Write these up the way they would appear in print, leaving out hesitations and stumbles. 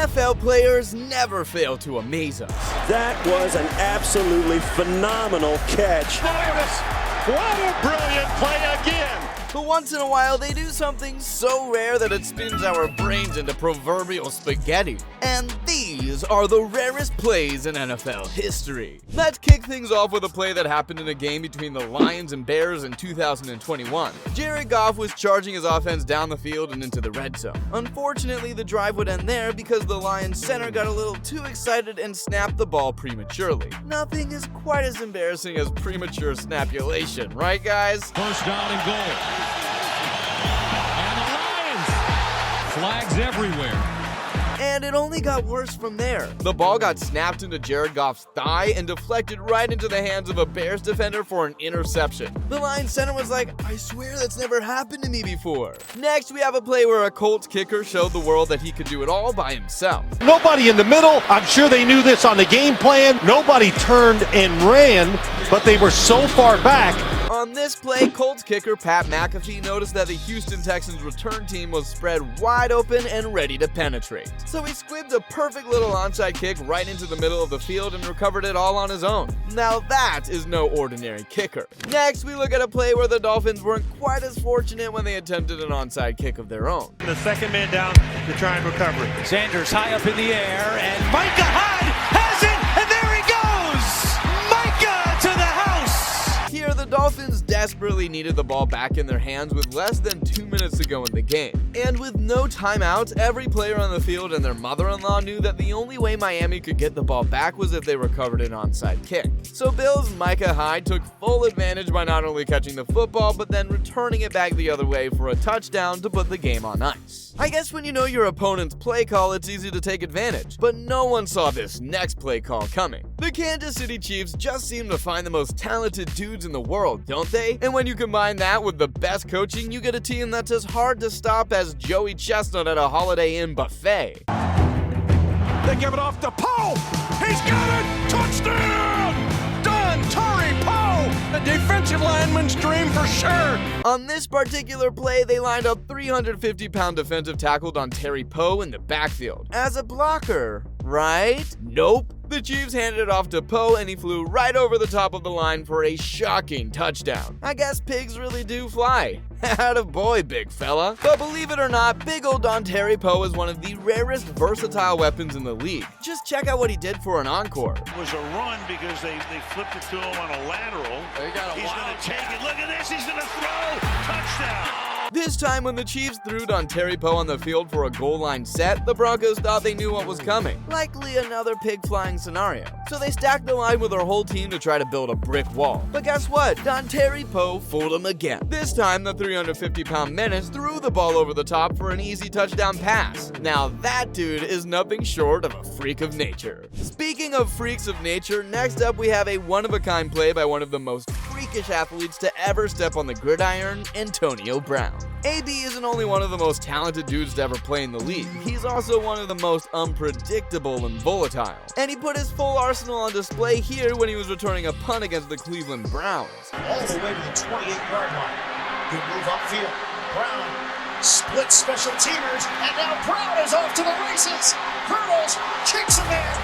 NFL players never fail to amaze us. That was an absolutely phenomenal catch. What a brilliant play again! But once in a while, they do something so rare that it spins our brains into proverbial spaghetti. And these are the rarest plays in NFL history. Let's kick things off with a play that happened in a game between the Lions and Bears in 2021. Jared Goff was charging his offense down the field and into the red zone. Unfortunately, the drive would end there because the Lions center got a little too excited and snapped the ball prematurely. Nothing is quite as embarrassing as premature snapulation, right guys? First down and goal. And the Lions! Flags everywhere. And it only got worse from there. The ball got snapped into Jared Goff's thigh and deflected right into the hands of a Bears defender for an interception. The Lions center was like, I swear that's never happened to me before. Next, we have a play where a Colts kicker showed the world that he could do it all by himself. Nobody in the middle. I'm sure they knew this on the game plan. Nobody turned and ran, but they were so far back. On this play, Colts kicker Pat McAfee noticed that the Houston Texans return team was spread wide open and ready to penetrate. So he squibbed a perfect little onside kick right into the middle of the field and recovered it all on his own. Now that is no ordinary kicker. Next, we look at a play where the Dolphins weren't quite as fortunate when they attempted an onside kick of their own. The second man down to try and recover it. Sanders high up in the air, and Micah Hyde has it, and there he goes! Micah to the house! Here, the Dolphins desperately needed the ball back in their hands with less than 2 minutes to go in the game. And with no timeouts, every player on the field and their mother-in-law knew that the only way Miami could get the ball back was if they recovered an onside kick. So Bills' Micah Hyde took full advantage by not only catching the football, but then returning it back the other way for a touchdown to put the game on ice. I guess when you know your opponent's play call, it's easy to take advantage, but no one saw this next play call coming. The Kansas City Chiefs just seem to find the most talented dudes in the world, don't they? And when you combine that with the best coaching, you get a team that's as hard to stop as Joey Chestnut at a Holiday Inn buffet. They give it off to Poe. He's got it. Touchdown. Done. Torrey Poe. The defensive lineman's dream for sure. On this particular play, they lined up 350-pound defensive tackle Terry Poe in the backfield as a blocker, right? Nope. The Chiefs handed it off to Poe and he flew right over the top of the line for a shocking touchdown. I guess pigs really do fly. Attaboy, big fella. But believe it or not, big old Terry Poe is one of the rarest versatile weapons in the league. Just check out what he did for an encore. It was a run because they flipped it to him on a lateral. He's going to take it. Look at this. He's going to throw. Touchdown. This time when the Chiefs threw Terry Poe on the field for a goal line set, the Broncos thought they knew what was coming. Likely another pig flying scenario. So they stacked the line with their whole team to try to build a brick wall. But guess what? Terry Poe fooled them again. This time the 350-pound menace threw the ball over the top for an easy touchdown pass. Now that dude is nothing short of a freak of nature. Speaking of freaks of nature, next up we have a one-of-a-kind play by one of the most freakish athletes to ever step on the gridiron, Antonio Brown. AB isn't only one of the most talented dudes to ever play in the league, he's also one of the most unpredictable and volatile. And he put his full arsenal on display here when he was returning a punt against the Cleveland Browns. All the way to the 28-yard line. Good move upfield. Brown splits special teamers, and now Brown is off to the races. Hurdles, kicks a man,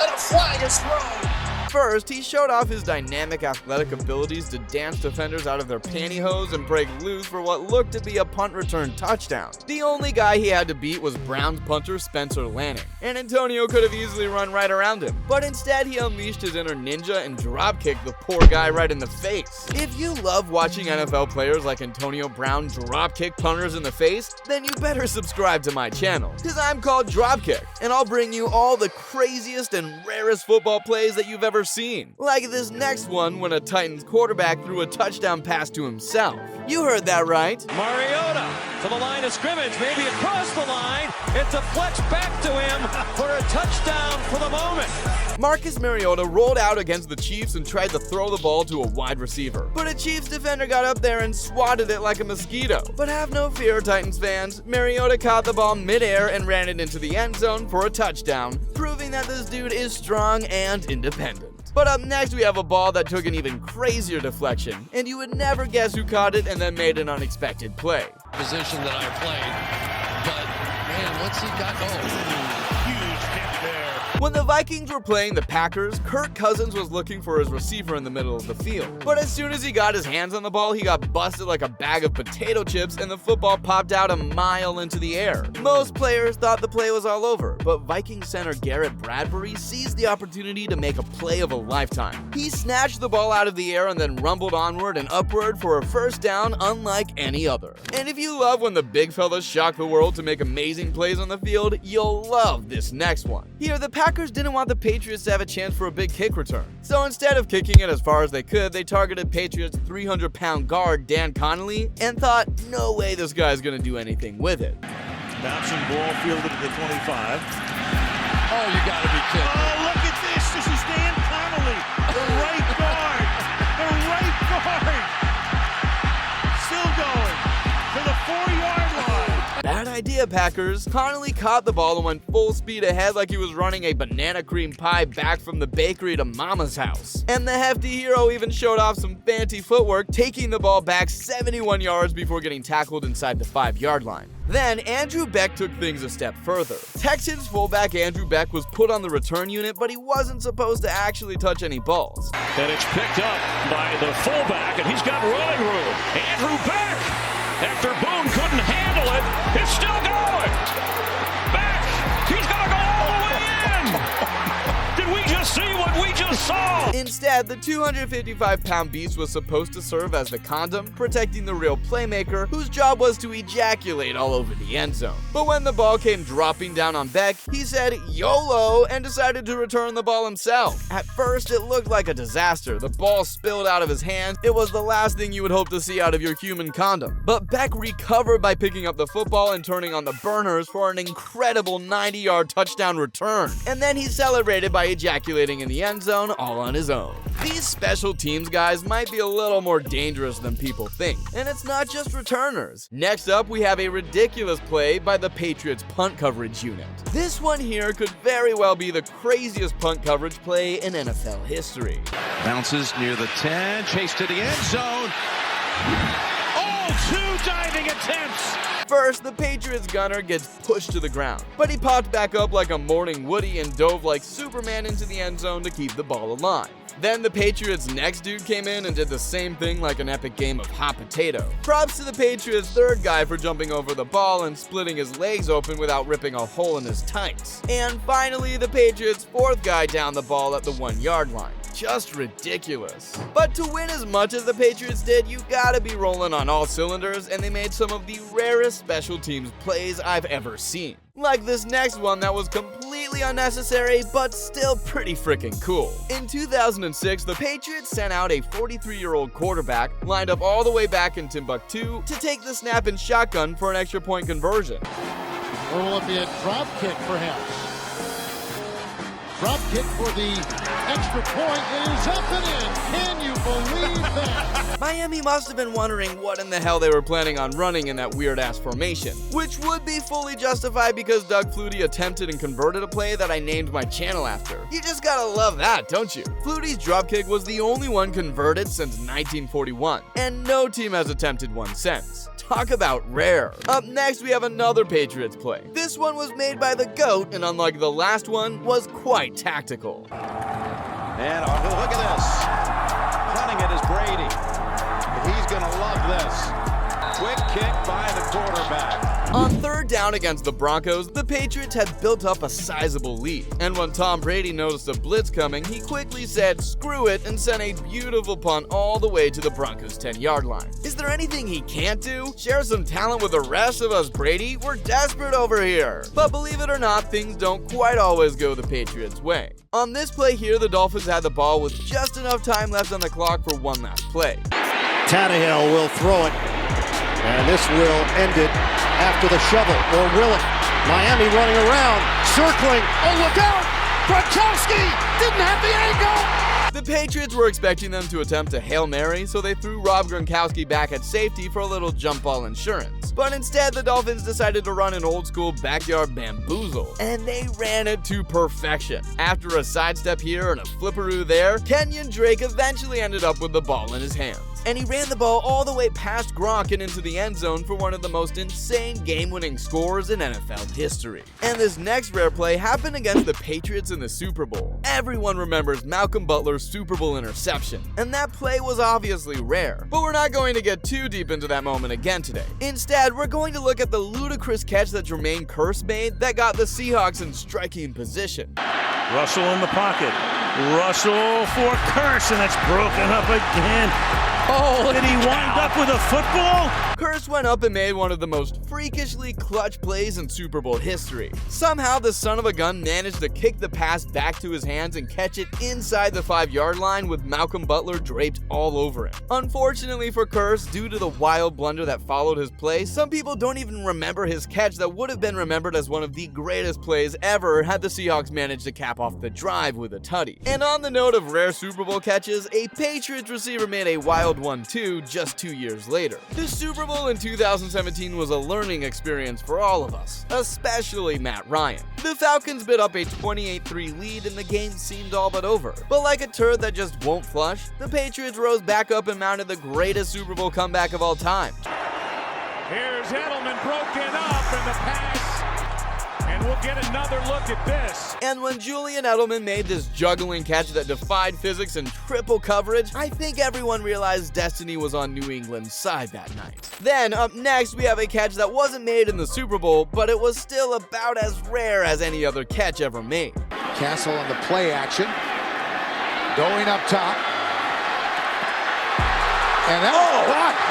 and a flag is thrown. First, he showed off his dynamic athletic abilities to dance defenders out of their pantyhose and break loose for what looked to be a punt return touchdown. The only guy he had to beat was Browns punter Spencer Lanning, and Antonio could have easily run right around him. But instead, he unleashed his inner ninja and dropkicked the poor guy right in the face. If you love watching NFL players like Antonio Brown dropkick punters in the face, then you better subscribe to my channel, because I'm called Dropkick, and I'll bring you all the craziest and rarest football plays that you've ever seen. Like this next one when a Titans quarterback threw a touchdown pass to himself. You heard that right. Mariota to the line of scrimmage, maybe across the line. It deflects back to him for a touchdown for the moment. Marcus Mariota rolled out against the Chiefs and tried to throw the ball to a wide receiver, but a Chiefs defender got up there and swatted it like a mosquito. But have no fear, Titans fans. Mariota caught the ball midair and ran it into the end zone for a touchdown, proving that this dude is strong and independent. But up next, we have a ball that took an even crazier deflection, and you would never guess who caught it and then made an unexpected play. Position that I played, but man, what's he got? Oh, huge When the Vikings were playing the Packers, Kirk Cousins was looking for his receiver in the middle of the field. But as soon as he got his hands on the ball, he got busted like a bag of potato chips and the football popped out a mile into the air. Most players thought the play was all over, but Viking center Garrett Bradbury seized the opportunity to make a play of a lifetime. He snatched the ball out of the air and then rumbled onward and upward for a first down unlike any other. And if you love when the big fellas shock the world to make amazing plays on the field, you'll love this next one. Here, the Packers didn't want the Patriots to have a chance for a big kick return. So instead of kicking it as far as they could, they targeted Patriots 300-pound guard Dan Connolly and thought, no way this guy's gonna do anything with it. Bouncing ball fielded at the 25. Oh, you gotta be kidding. Oh, look at this. This is Dan Connolly, the right guard. The right guard. Still going to the 4-yard line. Bad idea, Packers. Connolly caught the ball and went full speed ahead like he was running a banana cream pie back from the bakery to Mama's house. And the hefty hero even showed off some fancy footwork, taking the ball back 71 yards before getting tackled inside the 5-yard line. Then, Andrew Beck took things a step further. Texans fullback Andrew Beck was put on the return unit, but he wasn't supposed to actually touch any balls. And it's picked up by the fullback, and he's got running room. Andrew Beck, after Boone couldn't handle it, it's still going. Beck, he's going to go all the way in. Did we just see what we just saw? Instead, the 255-pound beast was supposed to serve as the condom, protecting the real playmaker, whose job was to ejaculate all over the end zone. But when the ball came dropping down on Beck, he said YOLO and decided to return the ball himself. At first, it looked like a disaster. The ball spilled out of his hands. It was the last thing you would hope to see out of your human condom. But Beck recovered by picking up the football and turning on the burners for an incredible 90-yard touchdown return. And then he celebrated by ejaculating in the end zone all on his own. These special teams guys might be a little more dangerous than people think, and it's not just returners. Next up, we have a ridiculous play by the Patriots punt coverage unit. This one here could very well be the craziest punt coverage play in NFL history. Bounces near the 10, chase to the end zone. Oh, 2 diving attempts. First, the Patriots gunner gets pushed to the ground, but he popped back up like a morning Woody and dove like Superman into the end zone to keep the ball alive. Then the Patriots' next dude came in and did the same thing like an epic game of hot potato. Props to the Patriots' third guy for jumping over the ball and splitting his legs open without ripping a hole in his tights. And finally, the Patriots' fourth guy down the ball at the 1-yard line. Just ridiculous. But to win as much as the Patriots did, you gotta be rolling on all cylinders, and they made some of the rarest special teams plays I've ever seen. Like this next one that was completely unnecessary, but still pretty freaking cool. In 2006, the Patriots sent out a 43-year-old quarterback, lined up all the way back in Timbuktu, to take the snap and shotgun for an extra point conversion. Or will it be a drop kick for him? Drop kick for the extra point. It is up and in. Can you believe that? Miami must have been wondering what in the hell they were planning on running in that weird-ass formation, which would be fully justified because Doug Flutie attempted and converted a play that I named my channel after. You just gotta love that, don't you? Flutie's dropkick was the only one converted since 1941, and no team has attempted one since. Talk about rare. Up next, we have another Patriots play. This one was made by the GOAT, and unlike the last one, was quite tactical. And look at this. Running it is Brady. He's going to love this. Quick kick by the quarterback. On third down against the Broncos, the Patriots had built up a sizable lead. And when Tom Brady noticed a blitz coming, he quickly said, screw it, and sent a beautiful punt all the way to the Broncos' 10-yard line. Is there anything he can't do? Share some talent with the rest of us, Brady? We're desperate over here. But believe it or not, things don't quite always go the Patriots' way. On this play here, the Dolphins had the ball with just enough time left on the clock for one last play. Tannehill will throw it, and this will end it after the shovel, or will it? Miami running around, circling. Oh, look out! Gronkowski didn't have the angle! The Patriots were expecting them to attempt a Hail Mary, so they threw Rob Gronkowski back at safety for a little jump ball insurance. But instead, the Dolphins decided to run an old-school backyard bamboozle, and they ran it to perfection. After a sidestep here and a flipperoo there, Kenyon Drake eventually ended up with the ball in his hands. and he ran the ball all the way past Gronk and into the end zone for one of the most insane game-winning scores in NFL history. And this next rare play happened against the Patriots in the Super Bowl. Everyone remembers Malcolm Butler's Super Bowl interception, and that play was obviously rare. But we're not going to get too deep into that moment again today. Instead, we're going to look at the ludicrous catch that Jermaine Kearse made that got the Seahawks in striking position. Russell in the pocket. Russell for Kearse, and that's broken up again. Oh, did he wind up with a football? Kearse went up and made one of the most freakishly clutch plays in Super Bowl history. Somehow, the son of a gun managed to kick the pass back to his hands and catch it inside the 5-yard line with Malcolm Butler draped all over him. Unfortunately for Kearse, due to the wild blunder that followed his play, some people don't even remember his catch that would have been remembered as one of the greatest plays ever had the Seahawks managed to cap off the drive with a tutty. And on the note of rare Super Bowl catches, a Patriots receiver made a wild one too just 2 years later. The Super Bowl in 2017 was a learning experience for all of us, especially Matt Ryan. The Falcons bit up a 28-3 lead and the game seemed all but over. But like a turd that just won't flush, the Patriots rose back up and mounted the greatest Super Bowl comeback of all time. Here's Edelman broken up and the pass. And we'll get another look at this. And when Julian Edelman made this juggling catch that defied physics and triple coverage, I think everyone realized destiny was on New England's side that night. Then, up next, we have a catch that wasn't made in the Super Bowl, but it was still about as rare as any other catch ever made. Castle on the play action. Going up top. And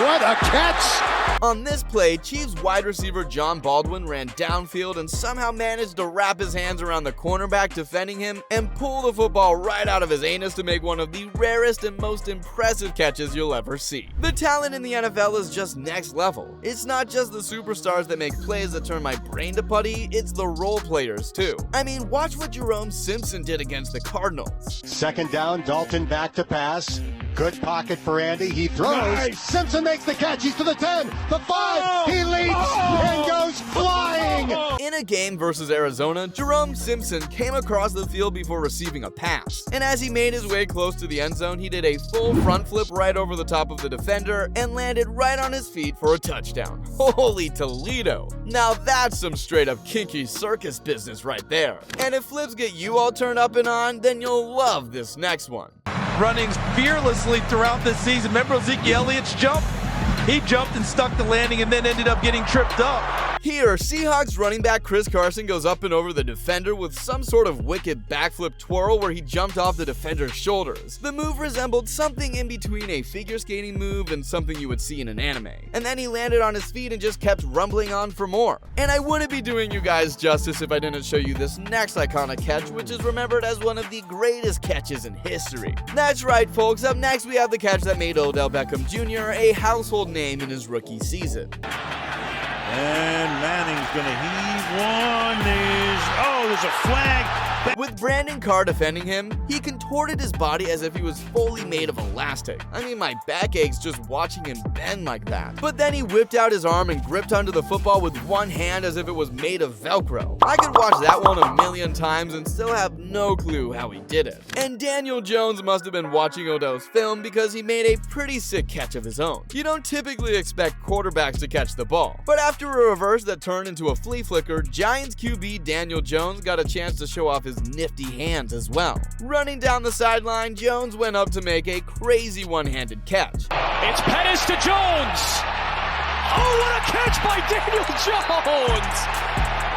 what a catch! On this play, Chiefs wide receiver John Baldwin ran downfield and somehow managed to wrap his hands around the cornerback defending him and pull the football right out of his anus to make one of the rarest and most impressive catches you'll ever see. The talent in the NFL is just next level. It's not just the superstars that make plays that turn my brain to putty, it's the role players too. I mean, watch what Jerome Simpson did against the Cardinals. Second down, Dalton back to pass. Good pocket for Andy. He throws. Nice. Simpson makes the catch. He's to the 10, the 5. He leaps and goes flying. In a game versus Arizona, Jerome Simpson came across the field before receiving a pass. And as he made his way close to the end zone, he did a full front flip right over the top of the defender and landed right on his feet for a touchdown. Holy Toledo. Now that's some straight up kinky circus business right there. And if flips get you all turned up and on, then you'll love this next one. Running fearlessly throughout this season. Remember Ezekiel Elliott's jump? He jumped and stuck the landing and then ended up getting tripped up. Here, Seahawks running back Chris Carson goes up and over the defender with some sort of wicked backflip twirl where he jumped off the defender's shoulders. The move resembled something in between a figure skating move and something you would see in an anime. And then he landed on his feet and just kept rumbling on for more. And I wouldn't be doing you guys justice if I didn't show you this next iconic catch, which is remembered as one of the greatest catches in history. That's right, folks. Up next, we have the catch that made Odell Beckham Jr. a household name in his rookie season. And Manning's gonna heave one. There's a flag. With Brandon Carr defending him, he contorted his body as if he was fully made of elastic. I mean, my back aches just watching him bend like that. But then he whipped out his arm and gripped onto the football with one hand as if it was made of Velcro. I could watch that one a million times and still have no clue how he did it. And Daniel Jones must have been watching Odell's film because he made a pretty sick catch of his own. You don't typically expect quarterbacks to catch the ball. But after a reverse that turned into a flea flicker, Giants QB Daniel Jones got a chance to show off his nifty hands as well. Running down the sideline, Jones went up to make a crazy one-handed catch. It's Pettis to Jones. Oh, what a catch by Daniel Jones!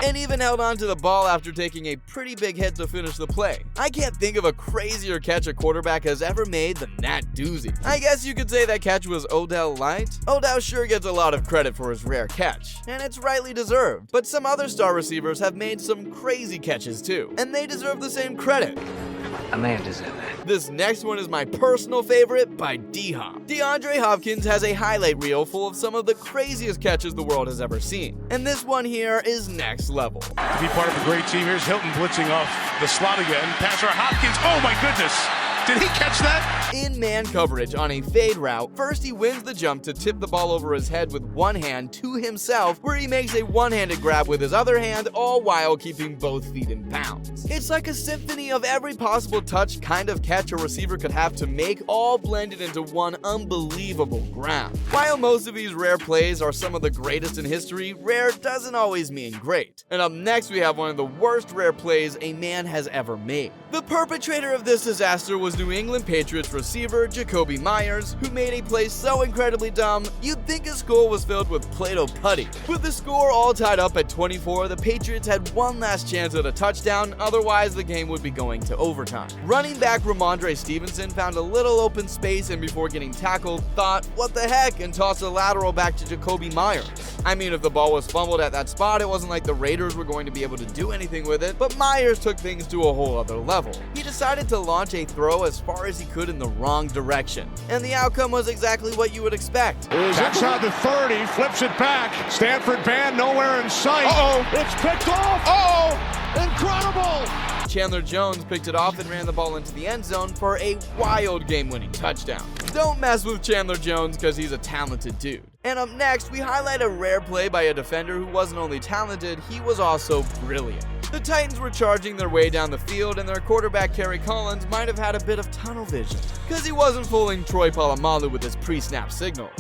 And even held on to the ball after taking a pretty big hit to finish the play. I can't think of a crazier catch a quarterback has ever made than that doozy. I guess you could say that catch was Odell light. Odell sure gets a lot of credit for his rare catch, and it's rightly deserved. But some other star receivers have made some crazy catches too, and they deserve the same credit. A man deserves that. This next one is my personal favorite by D-Hop. DeAndre Hopkins has a highlight reel full of some of the craziest catches the world has ever seen. And this one here is next level. To be part of a great team, here's Hilton blitzing off the slot again. Pass for Hopkins. Oh my goodness. Did he catch that? In man coverage on a fade route, first he wins the jump to tip the ball over his head with one hand to himself, where he makes a one-handed grab with his other hand, all while keeping both feet in bounds. It's like a symphony of every possible touch kind of catch a receiver could have to make, all blended into one unbelievable ground. While most of these rare plays are some of the greatest in history, rare doesn't always mean great. And up next we have one of the worst rare plays a man has ever made. The perpetrator of this disaster was New England Patriots receiver Jacoby Myers, who made a play so incredibly dumb, you'd think his skull was filled with Play-Doh putty. With the score all tied up at 24, the Patriots had one last chance at a touchdown, otherwise the game would be going to overtime. Running back Ramondre Stevenson found a little open space and before getting tackled, thought, what the heck, and tossed a lateral back to Jacoby Myers. I mean, if the ball was fumbled at that spot, it wasn't like the Raiders were going to be able to do anything with it, but Myers took things to a whole other level. He decided to launch a throw as far as he could in the wrong direction, and the outcome was exactly what you would expect. Outside the 30, flips it back. Stanford band nowhere in sight. Uh-oh, it's picked off. Uh-oh, incredible. Chandler Jones picked it off and ran the ball into the end zone for a wild game-winning touchdown. Don't mess with Chandler Jones because he's a talented dude. And up next, we highlight a rare play by a defender who wasn't only talented, he was also brilliant. The Titans were charging their way down the field, and their quarterback Kerry Collins might have had a bit of tunnel vision, because he wasn't fooling Troy Polamalu with his pre-snap signals.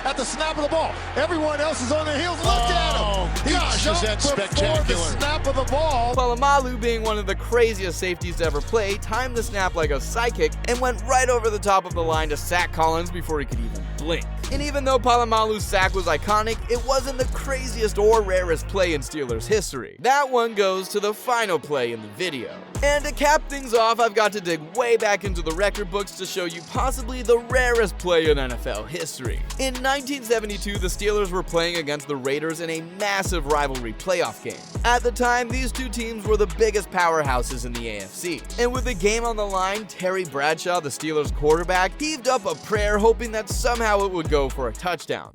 At the snap of the ball, everyone else is on their heels. Look at him! He gosh, is that jumped before spectacular. the snap of the ball. Polamalu, being one of the craziest safeties to ever play, timed the snap like a psychic and went right over the top of the line to sack Collins before he could even blink. And even though Polamalu's sack was iconic, it wasn't the craziest or rarest play in Steelers history. That one goes to the final play in the video. And to cap things off, I've got to dig way back into the record books to show you possibly the rarest play in NFL history. In 1972, the Steelers were playing against the Raiders in a massive rivalry playoff game. At the time, these two teams were the biggest powerhouses in the AFC. And with the game on the line, Terry Bradshaw, the Steelers quarterback, heaved up a prayer hoping that somehow it would go for a touchdown.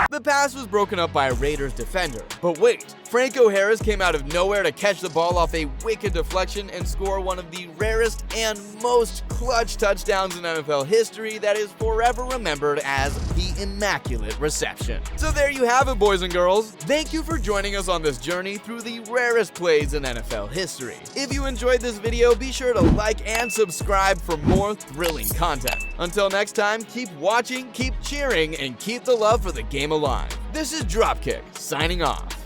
The pass was broken up by a Raiders defender. But wait, Franco Harris came out of nowhere to catch the ball off a wicked deflection and score one of the rarest and most clutch touchdowns in NFL history that is forever remembered as the Immaculate Reception. So there you have it, boys and girls. Thank you for joining us on this journey through the rarest plays in NFL history. If you enjoyed this video, be sure to like and subscribe for more thrilling content. Until next time, keep watching, keep cheering, and keep the love for the game alive. This is DropKick, signing off.